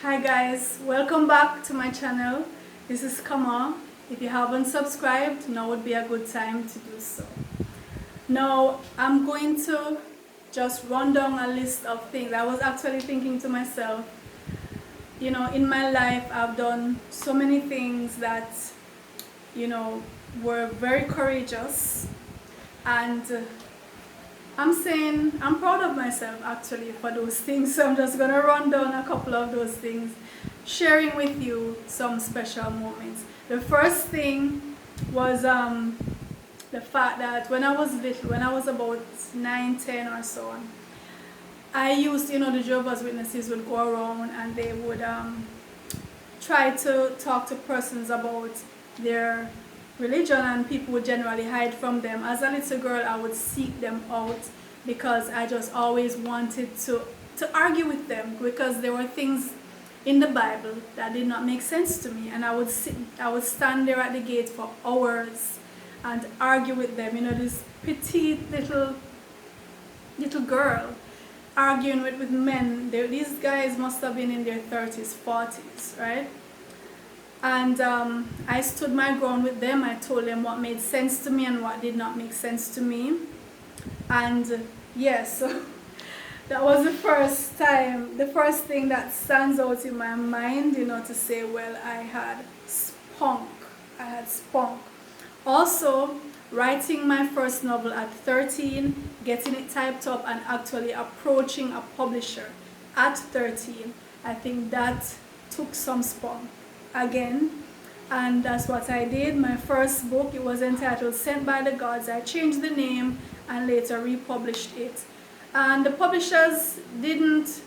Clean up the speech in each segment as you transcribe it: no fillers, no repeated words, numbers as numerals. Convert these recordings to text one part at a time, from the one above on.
Hi guys, welcome back to my channel. This is Kamau. If you haven't subscribed, now would be a good time to do so. Now I'm going to just run down a list of things. I was actually thinking to myself, you know, in my life I've done so many things that, you know, were very courageous, and I'm saying I'm proud of myself actually for those things. So I'm just gonna run down a couple of those things, sharing with you some special moments. The first thing was the fact that when I was little, when I was about 9, 10 or so, I used, you know, the Jehovah's Witnesses would go around and they would try to talk to persons about their religion, and people would generally hide from them. As a little girl, I would seek them out because I just always wanted to argue with them, because there were things in the Bible that did not make sense to me, and I would stand there at the gate for hours and argue with them. You know, this petite little girl arguing with men. These guys must have been in their 30s, 40s, right? And I stood my ground with them. I told them what made sense to me and what did not make sense to me. And yes, so that was the first thing that stands out in my mind, you know, to say, well, I had spunk. Also, writing my first novel at 13, getting it typed up, and actually approaching a publisher at 13, I think that took some spunk again, and that's what I did. My first book, it was entitled Sent by the Gods. I changed the name and later republished it, and the publishers didn't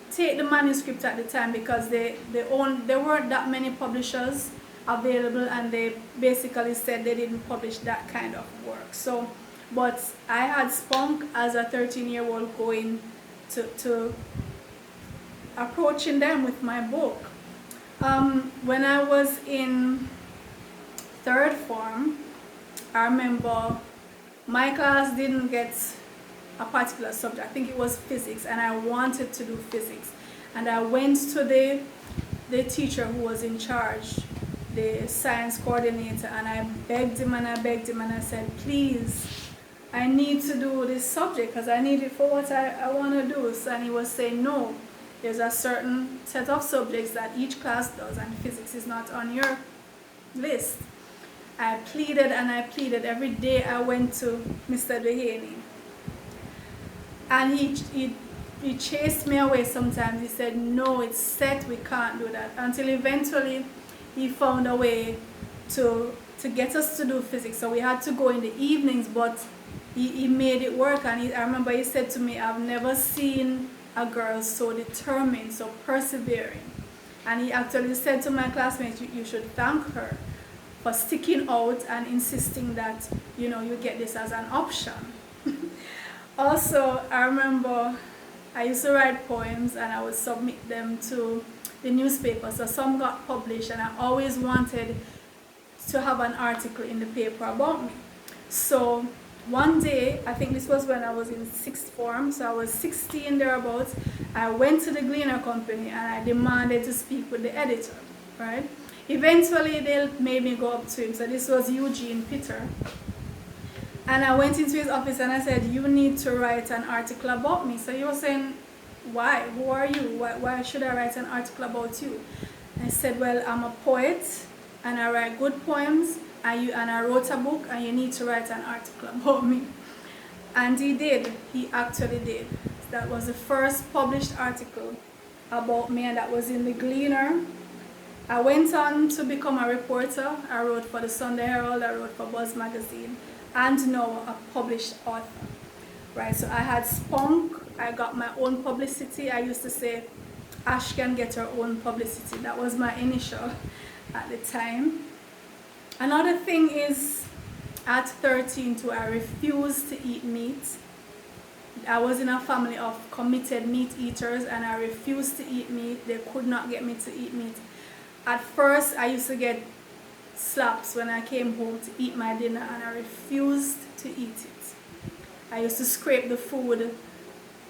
take the manuscript at the time because there weren't that many publishers available, and they basically said they didn't publish that kind of work. So, but I had spunk as a 13-year-old going to approaching them with my book. When I was in third form, I remember my class didn't get a particular subject. I think it was physics, and I wanted to do physics. And I went to the teacher who was in charge, the science coordinator, and I begged him and I said, please, I need to do this subject because I need it for what I want to do. And he was saying, no, there's a certain set of subjects that each class does, and physics is not on your list. I pleaded and I pleaded. Every day I went to Mr. Dehaney, and he chased me away sometimes. He said, no, it's set, we can't do that. Until eventually he found a way to get us to do physics. So we had to go in the evenings, but he made it work. And I remember he said to me, I've never seen a girl so determined, so persevering. And he actually said to my classmates, you should thank her for sticking out and insisting that, you know, you get this as an option. Also, I remember I used to write poems and I would submit them to the newspaper. So some got published, and I always wanted to have an article in the paper about me. So one day, I think this was when I was in sixth form, so I was 16 thereabouts, I went to the Gleaner Company and I demanded to speak with the editor, right? Eventually, they made me go up to him. So this was Eugene Peter. And I went into his office and I said, you need to write an article about me. So he was saying, why? Who are you? Why should I write an article about you? I said, well, I'm a poet and I write good poems, and I wrote a book, and you need to write an article about me. And he did. He actually did. That was the first published article about me, and that was in the Gleaner. I went on to become a reporter. I wrote for the Sunday Herald, I wrote for Buzz Magazine, and now a published author. Right, so I had spunk, I got my own publicity. I used to say, Ash can get her own publicity. That was my initial at the time. Another thing is, at 13 too, I refused to eat meat. I was in a family of committed meat eaters, and I refused to eat meat. They could not get me to eat meat. At first, I used to get slaps when I came home to eat my dinner, and I refused to eat it. I used to scrape the food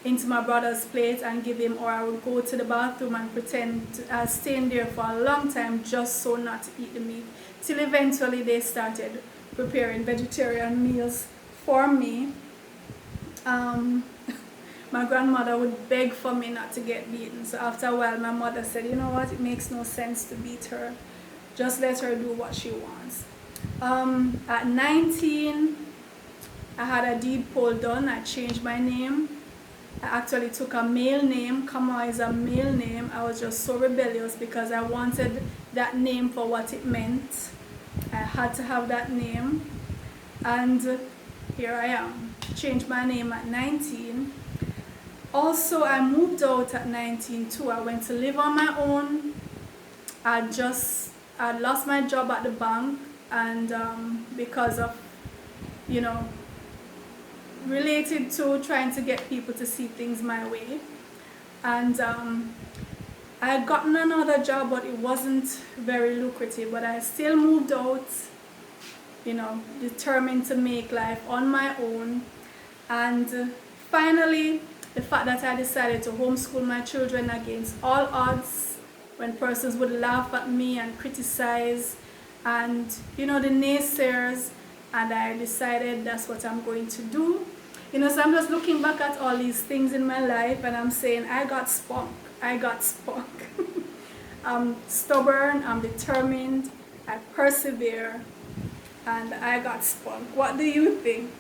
into my brother's plate and give him, or I would go to the bathroom and pretend to stay in there for a long time just so not to eat the meat, till eventually they started preparing vegetarian meals for me. My grandmother would beg for me not to get beaten, so after a while my mother said, you know what, it makes no sense to beat her, just let her do what she wants. At 19, I had a deed poll done. I changed my name. I actually took a male name. Kamau is a male name. I was just so rebellious because I wanted that name for what it meant. I had to have that name, and here I am. Changed my name at 19. Also, I moved out at 19 too. I went to live on my own. I lost my job at the bank, and because of, you know, related to trying to get people to see things my way. And I had gotten another job, but it wasn't very lucrative. But I still moved out, you know, determined to make life on my own. And finally, the fact that I decided to homeschool my children against all odds, when persons would laugh at me and criticize, and, you know, the naysayers, and I decided that's what I'm going to do. You know, so I'm just looking back at all these things in my life and I'm saying, I got spunk. I'm stubborn, I'm determined, I persevere, and I got spunk. What do you think?